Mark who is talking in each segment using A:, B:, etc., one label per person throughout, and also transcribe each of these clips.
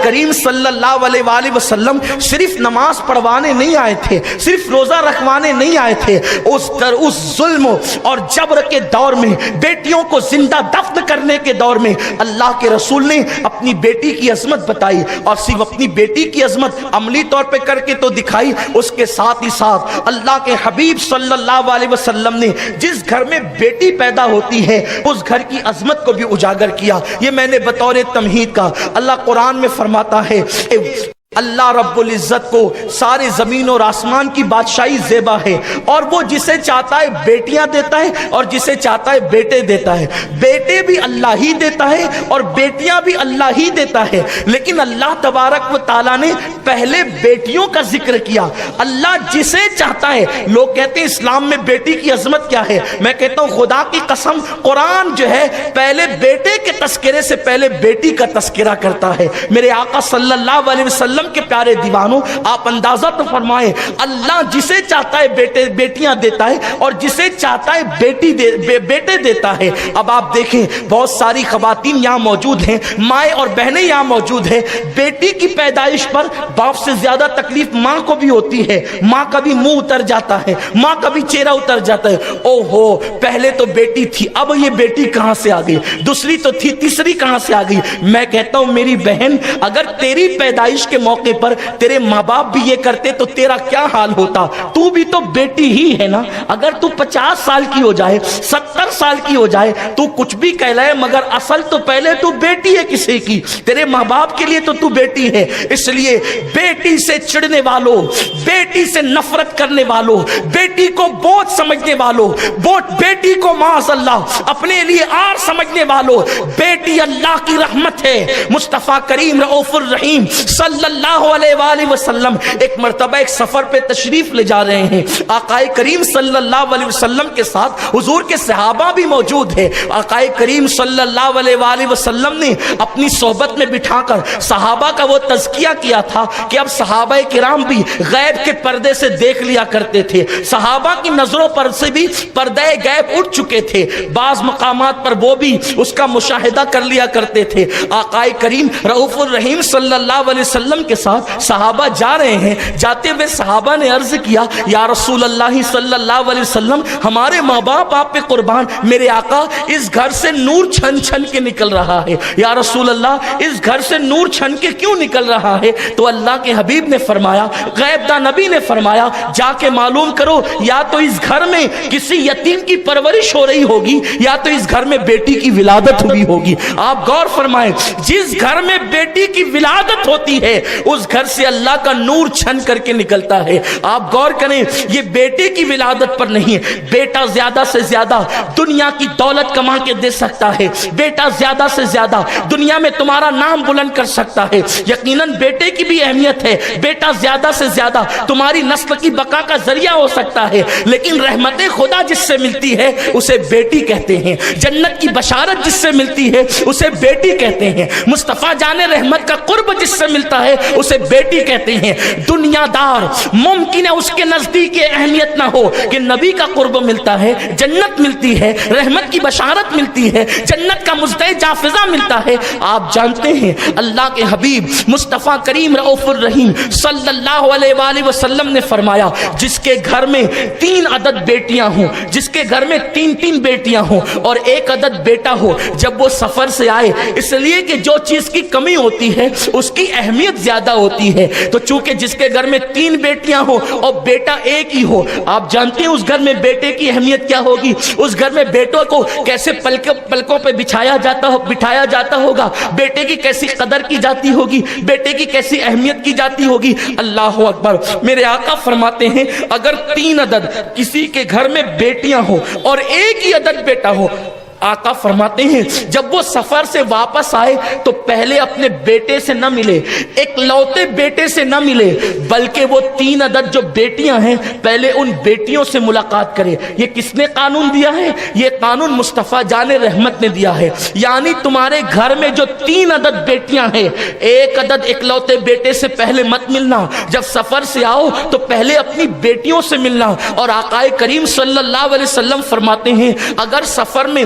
A: کریم صلی اللہ علیہ وآلہ وسلم صرف نماز پڑھوانے نہیں آئے تھے، صرف روزہ رکھوانے نہیں آئے تھے، اس ظلم اور جبر کے دور میں، بیٹیوں کو زندہ دفن کرنے کے دور میں اللہ کے رسول نے اپنی بیٹی کی عظمت بتائی، اور صرف اپنی بیٹی کی عظمت عملی طور پہ کر کے تو دکھائی، اس کے ساتھ ہی ساتھ اللہ کے حبیب صلی اللہ علیہ وسلم نے جس گھر میں بیٹی پیدا ہوتی ہے اس گھر کی عظمت کو بھی اجاگر کیا۔ یہ میں نے بطور تمہید کا، اللہ قرآن میں فرماتا ہے اللہ رب العزت کو سارے زمین اور آسمان کی بادشاہی زیبا ہے، اور وہ جسے چاہتا ہے بیٹیاں دیتا ہے اور جسے چاہتا ہے بیٹے دیتا ہے، بیٹے بھی اللہ ہی دیتا ہے اور بیٹیاں بھی اللہ ہی دیتا ہے، لیکن اللہ تبارک و تعالیٰ نے پہلے بیٹیوں کا ذکر کیا۔ اللہ جسے چاہتا ہے، لوگ کہتے ہیں اسلام میں بیٹی کی عظمت کیا ہے، میں کہتا ہوں خدا کی قسم قرآن جو ہے پہلے بیٹے کے تذکرے سے پہلے بیٹی کا تذکرہ کرتا ہے۔ میرے آقا صلی اللہ علیہ وسلم کے پیارے دیوانوں، آپ اندازہ تو فرمائیں، اللہ جسے چاہتا ہے بیٹیاں دیتا ہے اور جسے چاہتا ہے بیٹے دیتا ہے۔ اب آپ دیکھیں بہت ساری خواتین یہاں موجود ہیں، مائیں اور بہنیں یہاں موجود ہیں، بیٹی کی پیدائش پر باپ سے زیادہ تکلیف ماں کو بھی ہوتی ہے، ماں کا بھی منہ اتر جاتا ہے، ماں کا بھی چہرہ اتر جاتا ہے، او ہو پہلے تو بیٹی تھی اب یہ بیٹی کہاں سے آ گئی، دوسری تو تھی تیسری کہاں سے آ گئی۔ میں کہتا ہوں میری بہن، اگر تیری پیدائش کے موقع پر تیرے ماں باپ بھی یہ کرتے تو تیرا کیا حال ہوتا، تو بھی تو بیٹی ہی ہے نا۔ اگر تو 50 سال کی ہو جائے 70 سال کی ہو جائے تو کچھ بھی کہلائے، مگر اصل تو پہلے تو بیٹی ہے کسی کی، تیرے ماں باپ کے لیے تو بیٹی ہے۔ اس لیے بیٹی سے چڑھنے والوں، بیٹی سے نفرت کرنے والوں، بیٹی کو بوجھ سمجھنے والوں، بیٹی کو معاذ اللہ اپنے لیے آر سمجھنے والوں، بیٹی اللہ کی رحمت ہے۔ مصطفیٰ کریم رؤوف الرحیم صلی اللہ علیہ وآلہ وسلم ایک مرتبہ ایک سفر پہ تشریف لے جا رہے ہیں، آقا کریم صلی اللہ علیہ وسلم کے ساتھ حضور کے صحابہ بھی موجود ہیں۔ آقا کریم صلی اللہ علیہ وآلہ وسلم نے اپنی صحبت میں بٹھا کر صحابہ کا وہ تزکیہ کیا تھا کہ اب صحابہ کرام بھی غیب کے پردے سے دیکھ لیا کرتے تھے، صحابہ کی نظروں پر سے بھی پردے غیب اٹھ چکے تھے، بعض مقامات پر وہ بھی اس کا مشاہدہ کر لیا کرتے تھے۔ آقا کریم رؤوف الرحیم صلی اللہ علیہ وسلم کے ساتھ صحابہ جا رہے ہیں، جاتے ہوئے صحابہ نے عرض کیا یا رسول اللہ صلی اللہ علیہ وسلم ہمارے ماں باپ آپ پہ قربان، میرے آقا اس گھر سے نور چھن چھن کے نکل رہا ہے، یا رسول اللہ اس گھر سے نور چھن کے کیوں نکل رہا ہے؟ تو اللہ کے حبیب نے فرمایا، غیب داں نبی نے فرمایا جا کے معلوم کرو، یا تو اس گھر میں کسی یتیم کی پرورش ہو رہی ہوگی یا تو اس گھر میں بیٹی کی ولادت ہوئی ہوگی۔ آپ غور فرمائیں، جس گھر میں بیٹی کی ولادت ہوتی ہے اس گھر سے اللہ کا نور چھن کر کے نکلتا ہے۔ آپ غور کریں، یہ بیٹے کی ولادت پر نہیں ہے، بیٹا زیادہ سے زیادہ دنیا کی دولت کما کے دے سکتا ہے، بیٹا زیادہ سے زیادہ دنیا میں تمہارا نام بلند کر سکتا ہے، یقیناً بیٹے کی بھی اہمیت ہے، بیٹا زیادہ سے زیادہ تمہاری نسل کی بقا کا ذریعہ ہو سکتا ہے، لیکن رحمت خدا جس سے ملتی ہے اسے بیٹی کہتے ہیں، جنت کی بشارت جس سے ملتی ہے اسے بیٹی کہتے ہیں، مصطفیٰ جان رحمت کا قرب جس سے ملتا ہے اسے بیٹی کہتے ہیں۔ دنیا دار ممکن ہے اس کے نزدیک یہ اہمیت نہ ہو کہ نبی کا قرب ملتا ہے، جنت ملتی ہے، رحمت کی بشارت ملتی ہے، جنت کا مزدہ جافزہ ملتا ہے۔ آپ جانتے ہیں اللہ کے حبیب مصطفیٰ کریم رؤوف الرحیم صلی اللہ علیہ وآلہ وسلم نے فرمایا جس کے گھر میں 3 عدد بیٹیاں ہوں، جس کے گھر میں 3 بیٹیاں ہوں اور 1 عدد بیٹا ہو، جب وہ سفر سے آئے، اس لیے کہ جو چیز کی کمی ہوتی ہے اس کی اہمیت زیادہ ہوتی ہے، تو چونکہ جس کے گھر میں 3 بیٹیاں ہو اور بیٹا 1 ہی ہو، آپ جانتے ہیں اس گھر میں بیٹے کی اہمیت کیا ہوگی، اس گھر میں بیٹوں کو کیسے پلکوں پہ بٹھایا جاتا ہوگا، بیٹے کی کیسی قدر کی جاتی ہوگی، بیٹے کی کیسی اہمیت کی جاتی ہوگی۔ اللہ اکبر، میرے آقا فرماتے ہیں اگر 3 عدد کسی کے گھر میں بیٹیاں ہو اور 1 ہی عدد بیٹا ہو، آقا فرماتے ہیں جب وہ سفر سے واپس آئے تو پہلے اپنے بیٹے سے نہ ملے، ایک لوتے بیٹے سے نہ ملے، بلکہ وہ 3 عدد جو بیٹیاں ہیں پہلے ان بیٹیوں سے ملاقات کرے۔ یہ کس نے قانون دیا ہے؟ یہ قانون مصطفیٰ جان رحمت نے دیا ہے، یعنی تمہارے گھر میں جو 3 عدد بیٹیاں ہیں، 1 عدد اکلوتے بیٹے سے پہلے مت ملنا، جب سفر سے آؤ تو پہلے اپنی بیٹیوں سے ملنا۔ اور آقا کریم صلی اللہ علیہ وسلم فرماتے ہیں اگر سفر میں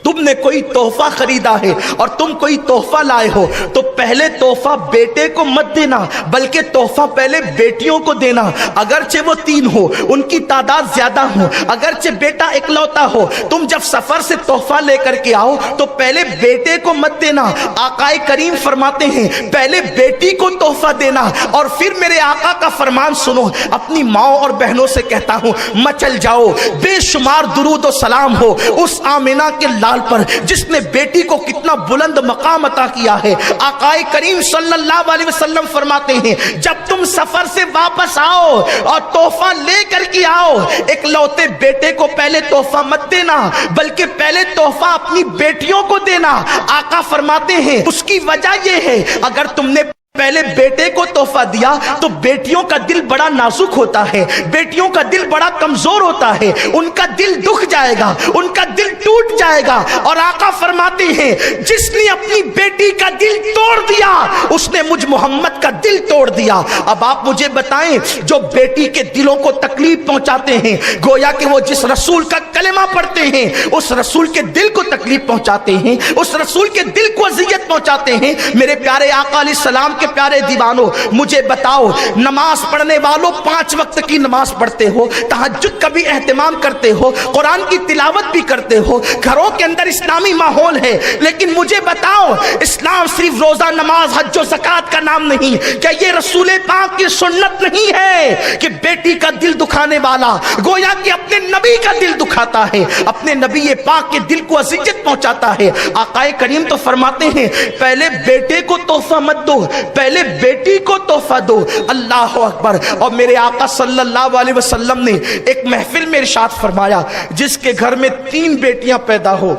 A: تم نے کوئی تحفہ خریدا ہے اور تم کوئی تحفہ لائے ہو تو پہلے تحفہ بیٹے کو مت دینا بلکہ تحفہ پہلے بیٹیوں کو دینا، اگرچہ وہ 3 ہو، ان کی تعداد زیادہ ہو، اگرچہ بیٹا اکلوتا ہو، تم جب سفر سے تحفہ لے کر کے آؤ تو پہلے بیٹے کو مت دینا۔ آقا کریم فرماتے ہیں پہلے بیٹی کو تحفہ دینا، اور پھر میرے آقا کا فرمان سنو، اپنی ماں اور بہنوں سے کہتا ہوں مچل جاؤ، بے شمار درود و سلام ہو اس آمینہ کے لال پر جس نے بیٹی کو کتنا بلند مقام عطا کیا ہے۔ آقا کریم صلی اللہ علیہ وسلم فرماتے ہیں جب تم سفر سے واپس آؤ اور تحفہ لے کر کے آؤ، اکلوتے بیٹے کو پہلے تحفہ مت دینا بلکہ پہلے تحفہ اپنی بیٹیوں کو دینا۔ آقا فرماتے ہیں اس کی وجہ یہ ہے اگر تم نے پہلے بیٹے کو تحفہ دیا تو بیٹیوں کا دل بڑا نازک ہوتا ہے، بیٹیوں کا دل بڑا کمزور ہوتا ہے، ان کا دل دکھ جائے گا، ان کا دل ٹوٹ جائے گا، اور آقا فرماتے ہیں جس نے اپنی بیٹی کا دل توڑ دیا اس نے مجھ محمد کا دل توڑ دیا۔ اب آپ مجھے بتائیں جو بیٹی کے دلوں کو تکلیف پہنچاتے ہیں، گویا کہ وہ جس رسول کا کلمہ پڑھتے ہیں اس رسول کے دل کو تکلیف پہنچاتے ہیں، اس رسول کے دل کو اذیت پہنچاتے ہیں۔ میرے پیارے آقا علیہ السلام کے پیارے دیوانوں مجھے بتاؤ، نماز پڑھنے والوں 5 وقت کی نماز پڑھتے ہو، تہجد کا بھی اہتمام کرتے ہو، قرآن کی تلاوت بھی کرتے ہو، گھروں کے اندر اسلامی ماحول ہے، لیکن مجھے بتاؤ اسلام صرف روزہ نماز حج و زکات کا نام نہیں، کیا یہ رسول پاک کی سنت نہیں ہے کہ بیٹی کا دل دکھانے والا گویا کہ اپنے نبی کا دل دکھاتا ہے، اپنے نبی پاک کے دل کو اذیت پہنچاتا ہے۔ آقا کریم تو فرماتے ہیں پہلے بیٹے کو تحفہ مت دو، پہلے بیٹی کو تحفہ دو۔ اللہ اکبر۔ اور میرے آقا صلی اللہ علیہ وسلم نے ایک محفل میں ارشاد فرمایا جس کے گھر میں 3 بیٹیاں پیدا ہو،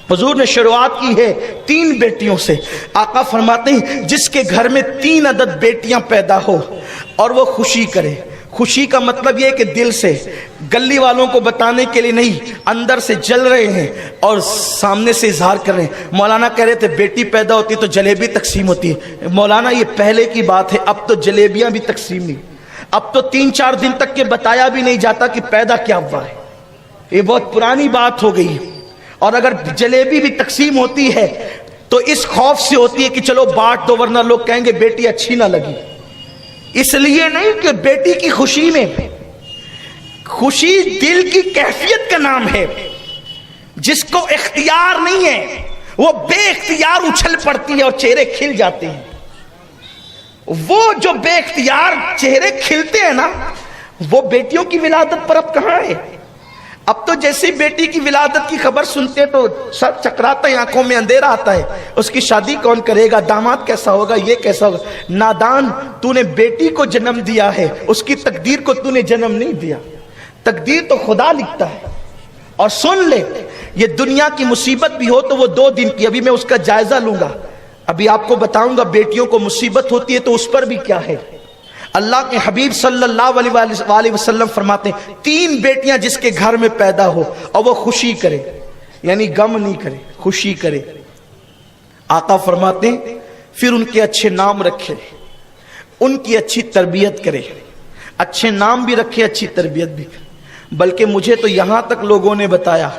A: حضور نے شروعات کی ہے 3 بیٹیوں سے۔ آقا فرماتے ہیں جس کے گھر میں 3 عدد بیٹیاں پیدا ہو اور وہ خوشی کرے، خوشی کا مطلب یہ کہ دل سے، گلی والوں کو بتانے کے لیے نہیں، اندر سے جل رہے ہیں اور سامنے سے اظہار کر رہے ہیں۔ مولانا کہہ رہے تھے بیٹی پیدا ہوتی تو جلیبی تقسیم ہوتی ہے، مولانا یہ پہلے کی بات ہے، اب تو جلیبیاں بھی تقسیم نہیں، اب تو 3-4 دن تک کے بتایا بھی نہیں جاتا کہ پیدا کیا ہوا ہے، یہ بہت پرانی بات ہو گئی۔ اور اگر جلیبی بھی تقسیم ہوتی ہے تو اس خوف سے ہوتی ہے کہ چلو بانٹ دو ورنہ لوگ کہیں گے بیٹی اچھی نہ لگی، اس لیے نہیں کہ بیٹی کی خوشی میں، خوشی دل کی کیفیت کا نام ہے، جس کو اختیار نہیں ہے وہ بے اختیار اچھل پڑتی ہے اور چہرے کھل جاتے ہیں۔ وہ جو بے اختیار چہرے کھلتے ہیں نا وہ بیٹیوں کی ولادت پر اب کہاں ہے؟ اب تو جیسے بیٹی کی ولادت کی خبر سنتے تو سر چکراتا ہے، آنکھوں میں اندھیرا آتا ہے، اس کی شادی کون کرے گا، داماد کیسا ہوگا، یہ کیسا ہوگا۔ نادان، تو نے بیٹی کو جنم دیا ہے، اس کی تقدیر کو تو نے جنم نہیں دیا، تقدیر تو خدا لکھتا ہے۔ اور سن لے یہ دنیا کی مصیبت بھی ہو تو وہ 2 دن کی، ابھی میں اس کا جائزہ لوں گا، ابھی آپ کو بتاؤں گا بیٹیوں کو مصیبت ہوتی ہے تو اس پر بھی کیا ہے۔ اللہ کے حبیب صلی اللہ علیہ وسلم فرماتے ہیں 3 بیٹیاں جس کے گھر میں پیدا ہو اور وہ خوشی کرے، یعنی غم نہیں کرے، خوشی کرے۔ آقا فرماتے ہیں پھر ان کے اچھے نام رکھے، ان کی اچھی تربیت کرے، اچھے نام بھی رکھے، اچھی تربیت بھی کرے۔ بلکہ مجھے تو یہاں تک لوگوں نے بتایا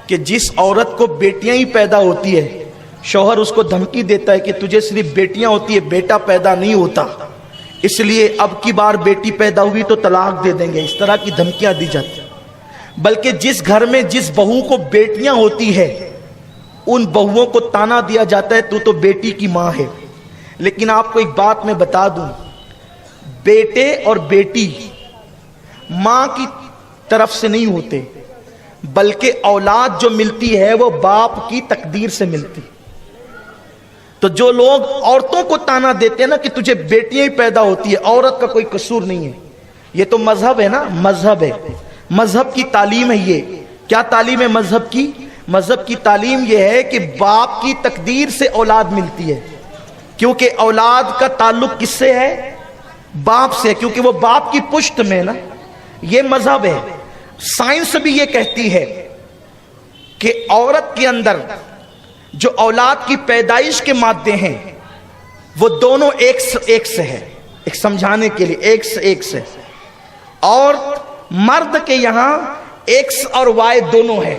A: کہ جس عورت کو بیٹیاں ہی پیدا ہوتی ہے شوہر اس کو دھمکی دیتا ہے کہ تجھے صرف بیٹیاں ہوتی ہے، بیٹا پیدا نہیں ہوتا، اس لیے اب کی بار بیٹی پیدا ہوئی تو طلاق دے دیں گے، اس طرح کی دھمکیاں دی جاتی ہیں۔ بلکہ جس گھر میں جس بہو کو بیٹیاں ہوتی ہے ان بہوؤں کو تانا دیا جاتا ہے تو بیٹی کی ماں ہے۔ لیکن آپ کو ایک بات میں بتا دوں، بیٹے اور بیٹی ماں کی طرف سے نہیں ہوتے، بلکہ اولاد جو ملتی ہے وہ باپ کی تقدیر سے ملتی۔ تو جو لوگ عورتوں کو تانا دیتے ہیں نا کہ تجھے بیٹیاں ہی پیدا ہوتی ہے، عورت کا کوئی قصور نہیں ہے، یہ تو مذہب ہے نا، مذہب ہے، مذہب کی تعلیم ہے۔ یہ کیا تعلیم ہے مذہب کی؟ مذہب کی تعلیم یہ ہے کہ باپ کی تقدیر سے اولاد ملتی ہے، کیونکہ اولاد کا تعلق کس سے ہے؟ باپ سے، کیونکہ وہ باپ کی پشت میں نا، یہ مذہب ہے۔ سائنس بھی یہ کہتی ہے کہ عورت کے اندر جو اولاد کی پیدائش کے مادے ہیں وہ دونوں ایک سے ہے، ایک سمجھانے کے لیے ایک سے، اور مرد کے یہاں ایکس اور وائی دونوں ہیں،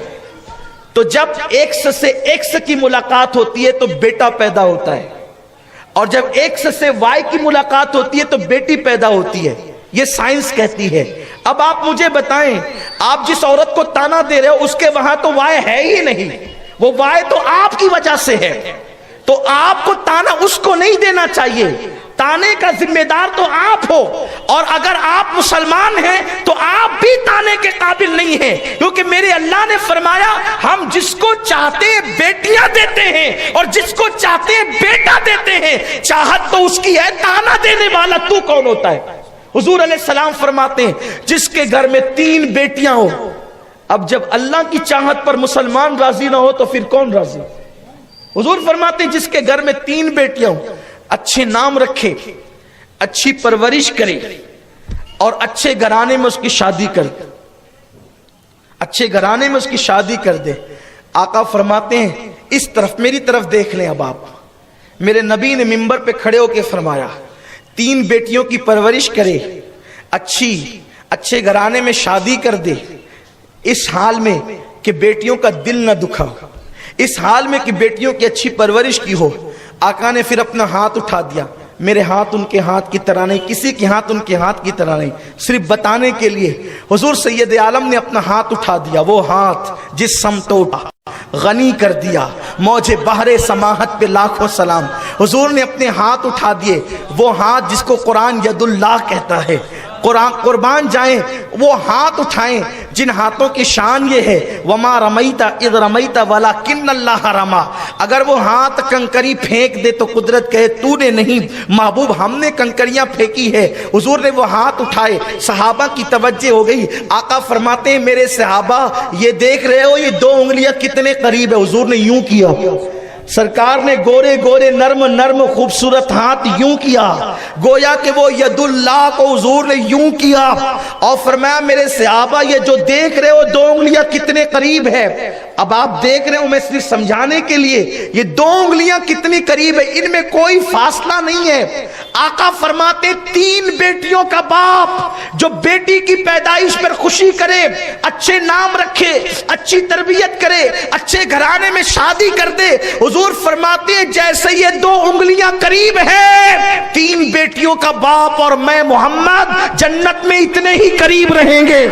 A: تو جب ایکس سے ایکس کی ملاقات ہوتی ہے تو بیٹا پیدا ہوتا ہے، اور جب ایکس سے وائی کی ملاقات ہوتی ہے تو بیٹی پیدا ہوتی ہے، یہ سائنس کہتی ہے۔ اب آپ مجھے بتائیں، آپ جس عورت کو تانا دے رہے ہو اس کے وہاں تو وائی ہے ہی نہیں، وہ وائی تو آپ کی وجہ سے ہے، تو آپ کو تانا اس کو نہیں دینا چاہیے، تانے کا ذمہ دار تو آپ ہو، اور اگر آپ مسلمان ہیں تو آپ بھی تانے کے قابل نہیں ہیں، کیونکہ میرے اللہ نے فرمایا ہم جس کو چاہتے بیٹیاں دیتے ہیں اور جس کو چاہتے بیٹا دیتے ہیں، چاہت تو اس کی ہے، تانا دینے والا تو کون ہوتا ہے؟ حضور علیہ السلام فرماتے ہیں جس کے گھر میں 3 بیٹیاں ہو، اب جب اللہ کی چاہت پر مسلمان راضی نہ ہو تو پھر کون راضی؟ حضور فرماتے ہیں جس کے گھر میں 3 بیٹیاں ہوں، اچھے نام رکھے، اچھی پرورش کرے اور اچھے گھرانے میں اس کی شادی کر دے، اچھے گھرانے میں اس کی شادی کر دے۔ آقا فرماتے ہیں اس طرف میری طرف دیکھ لیں، اب آپ، میرے نبی نے منبر پہ کھڑے ہو کے فرمایا 3 بیٹیوں کی پرورش کرے، اچھے گھرانے میں شادی کر دے، اس حال میں کہ بیٹیوں کا دل نہ دکھا، اس حال میں کہ بیٹیوں کی اچھی پرورش کی ہو۔ آقا نے پھر اپنا ہاتھ اٹھا دیا، میرے ہاتھ ان کے ہاتھ کی طرح نہیں، کسی کے ہاتھ ان کے ہاتھ کی طرح نہیں، صرف بتانے کے لیے حضور سید عالم نے اپنا ہاتھ اٹھا دیا، وہ ہاتھ جس سمت اٹھا غنی کر دیا، موج بحر سماحت پہ لاکھوں سلام۔ حضور نے اپنے ہاتھ اٹھا دیے، وہ ہاتھ جس کو قرآن ید اللہ کہتا ہے، قربان جائیں وہ ہاتھ اٹھائیں جن ہاتھوں کی شان یہ ہے وما رمیت اذ رمیت ولکن اللہ رما۔ اگر وہ ہاتھ کنکری پھینک دے تو قدرت کہے تو نے نہیں، محبوب ہم نے کنکریاں پھینکی ہے۔ حضور نے وہ ہاتھ اٹھائے، صحابہ کی توجہ ہو گئی۔ آقا فرماتے ہیں میرے صحابہ یہ دیکھ رہے ہو یہ 2 انگلیاں کتنے قریب ہے؟ حضور نے یوں کیا، سرکار نے گورے گورے نرم نرم خوبصورت ہاتھ یوں کیا، گویا کہ وہ ید اللہ کو حضور نے یوں کیا، اور فرمایا میرے صحابہ یہ جو دیکھ رہے ہو 2 انگلیاں کتنے قریب ہے۔ اب آپ دیکھ رہے ہو، میں صرف سمجھانے کے لیے، یہ 2 انگلیاں کتنی قریب ہے، ان میں کوئی فاصلہ نہیں ہے۔ آقا فرماتے 3 بیٹیوں کا باپ جو بیٹی کی پیدائش پر خوشی کرے، اچھے نام رکھے، اچھی تربیت کرے، اچھے گھرانے میں شادی کر دے، حضور فرماتے ہیں جیسے یہ 2 انگلیاں قریب ہیں، 3 بیٹیوں کا باپ اور میں محمد جنت میں اتنے ہی قریب رہیں گے۔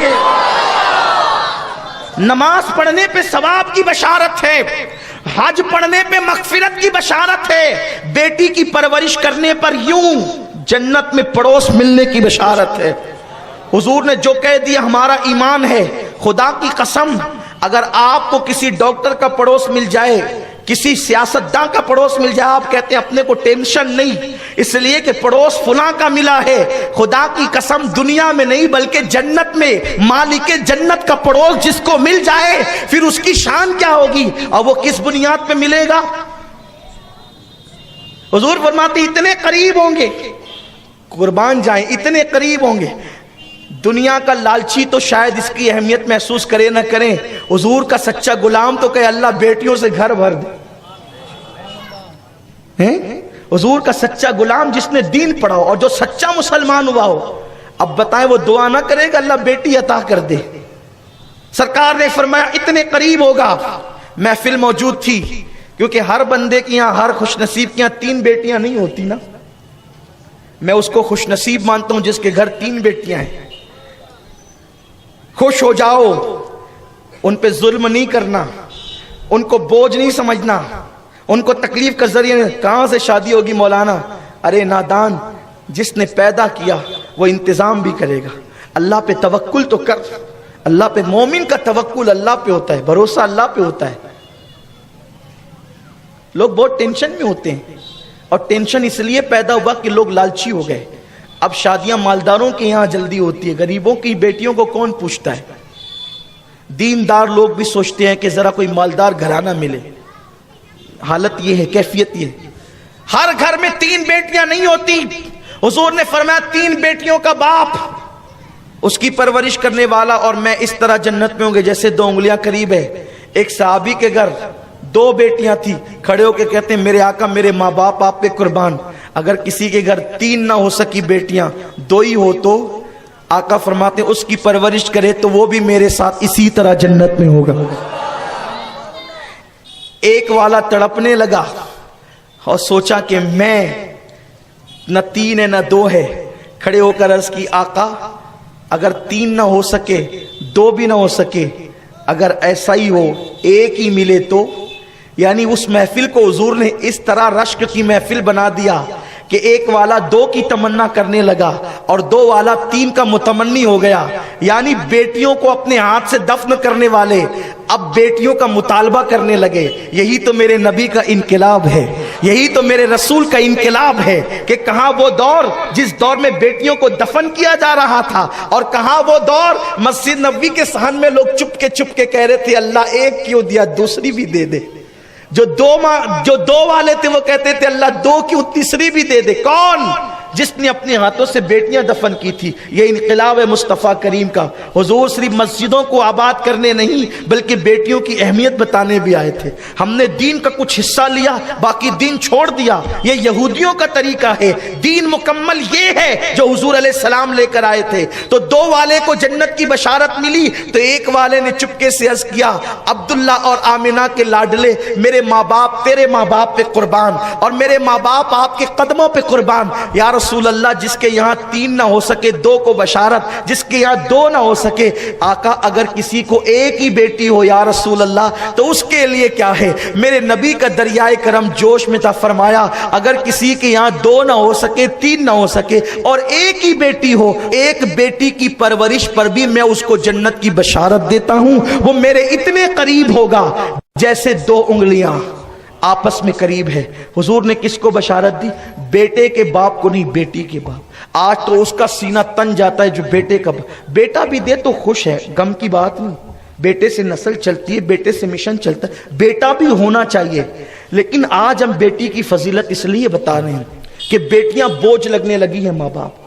A: نماز پڑھنے پہ ثواب کی بشارت ہے، حج پڑھنے پہ مغفرت کی بشارت ہے، بیٹی کی پرورش کرنے پر یوں جنت میں پڑوس ملنے کی بشارت ہے۔ حضور نے جو کہہ دیا ہمارا ایمان ہے۔ خدا کی قسم اگر آپ کو کسی ڈاکٹر کا پڑوس مل جائے، کسی سیاستدان کا پڑوس مل جائے، آپ کہتے ہیں اپنے کو ٹینشن نہیں، اس لیے کہ پڑوس فلاں کا ملا ہے۔ خدا کی قسم دنیا میں نہیں بلکہ جنت میں مالک جنت کا پڑوس جس کو مل جائے پھر اس کی شان کیا ہوگی، اور وہ کس بنیاد پہ ملے گا؟ حضور فرماتے اتنے قریب ہوں گے، قربان جائیں اتنے قریب ہوں گے۔ دنیا کا لالچی تو شاید اس کی اہمیت محسوس کرے نہ کریں، حضور کا سچا غلام تو کہے اللہ بیٹیوں سے گھر بھر دے۔ حضور کا سچا غلام جس نے دین پڑھا ہو اور جو سچا مسلمان ہوا ہو، اب بتائیں وہ دعا نہ کرے گا اللہ بیٹی عطا کر دے؟ سرکار نے فرمایا اتنے قریب ہوگا۔ محفل موجود تھی، کیونکہ ہر بندے کی یہاں، ہر خوش نصیب کی یہاں 3 بیٹیاں نہیں ہوتی نا۔ میں اس کو خوش نصیب مانتا ہوں جس کے گھر 3 بیٹیاں ہیں۔ خوش ہو جاؤ، ان پہ ظلم نہیں کرنا، ان کو بوجھ نہیں سمجھنا، ان کو تکلیف کا ذریعہ نہیں۔ کہاں سے شادی ہوگی مولانا؟ ارے نادان، جس نے پیدا کیا وہ انتظام بھی کرے گا۔ اللہ پہ توکل تو کر، اللہ پہ، مومن کا توکل اللہ پہ ہوتا ہے، بھروسہ اللہ پہ ہوتا ہے۔ لوگ بہت ٹینشن میں ہوتے ہیں، اور ٹینشن اس لیے پیدا ہوا کہ لوگ لالچی ہو گئے۔ اب شادیاں مالداروں کے یہاں جلدی ہوتی ہے، غریبوں کی بیٹیوں کو کون پوچھتا ہے؟ دیندار لوگ بھی سوچتے ہیں کہ ذرا کوئی مالدار گھرانہ ملے۔ حالت یہ ہے، کیفیت یہ ہے۔ ہر گھر میں 3 بیٹیاں نہیں ہوتی۔ حضور نے فرمایا 3 بیٹیوں کا باپ، اس کی پرورش کرنے والا اور میں اس طرح جنت میں ہوں گے جیسے 2 انگلیاں قریب ہے۔ ایک صحابی کے گھر 2 بیٹیاں تھی، کھڑے ہو کے کہتے ہیں میرے آقا میرے ماں باپ آپ پہ قربان، اگر کسی کے گھر 3 نہ ہو سکی بیٹیاں 2 ہی ہو تو آقا فرماتے ہیں اس کی پرورش کرے تو وہ بھی میرے ساتھ اسی طرح جنت میں ہوگا۔ ایک والا تڑپنے لگا اور سوچا کہ میں نہ 3 ہے نہ 2 ہے، کھڑے ہو کر عرض کی آقا اگر 3 نہ ہو سکے 2 بھی نہ ہو سکے، اگر ایسا ہی ہو 1 ہی ملے تو؟ یعنی اس محفل کو حضور نے اس طرح رشک کی محفل بنا دیا کہ ایک والا 2 کی تمنا کرنے لگا اور 2 والا 3 کا متمنی ہو گیا۔ یعنی بیٹیوں کو اپنے ہاتھ سے دفن کرنے والے اب بیٹیوں کا مطالبہ کرنے لگے۔ یہی تو میرے نبی کا انقلاب ہے، یہی تو میرے رسول کا انقلاب ہے کہ کہاں وہ دور جس دور میں بیٹیوں کو دفن کیا جا رہا تھا، اور کہاں وہ دور مسجد نبوی کے صحن میں لوگ چپ کے کہہ رہے تھے اللہ 1 کیوں دیا، دوسری بھی دے دے۔ جو 2 والے تھے وہ کہتے تھے اللہ 2 کیوں، تیسری بھی دے دے۔ کون؟ جس نے اپنے ہاتھوں سے بیٹیاں دفن کی تھی۔ یہ انقلاب ہے مصطفیٰ کریم کا۔ حضور صرف مسجدوں کو آباد کرنے نہیں بلکہ بیٹیوں کی اہمیت بتانے بھی آئے تھے۔ ہم نے دین کا کچھ حصہ لیا، باقی دین چھوڑ دیا۔ یہ یہودیوں کا طریقہ ہے۔ دین مکمل یہ ہے جو حضور علیہ السلام لے کر آئے تھے۔ تو 2 والے کو جنت کی بشارت ملی تو ایک والے نے چپکے سے عرض کیا عبداللہ اور آمنہ کے لاڈلے، میرے ماں باپ تیرے ماں باپ پہ قربان، اور میرے ماں باپ آپ کے قدموں پہ قربان۔ یا رسول اللہ جس کے یہاں 3 نہ ہو سکے 2 کو بشارت، جس کے یہاں 2 نہ ہو سکے آقا اگر کسی کو 1 ہی بیٹی ہو یا رسول اللہ تو اس کے لیے کیا ہے؟ میرے نبی کا دریائے کرم جوش میں تھا، فرمایا اگر کسی کے یہاں 2 نہ ہو سکے 3 نہ ہو سکے اور 1 ہی بیٹی ہو، 1 بیٹی کی پرورش پر بھی میں اس کو جنت کی بشارت دیتا ہوں، وہ میرے اتنے قریب ہوگا جیسے 2 انگلیاں آپس میں قریب ہے۔ حضور نے کس کو بشارت دی؟ بیٹے کے باپ کو نہیں، بیٹی کے باپ۔ آج تو اس کا سینہ تن جاتا ہے جو بیٹے کا بیٹا بھی دے تو خوش ہے، غم کی بات نہیں۔ بیٹے سے نسل چلتی ہے، بیٹے سے مشن چلتا ہے، بیٹا بھی ہونا چاہیے۔ لیکن آج ہم بیٹی کی فضیلت اس لیے بتا رہے ہیں کہ بیٹیاں بوجھ لگنے لگی ہیں ماں باپ۔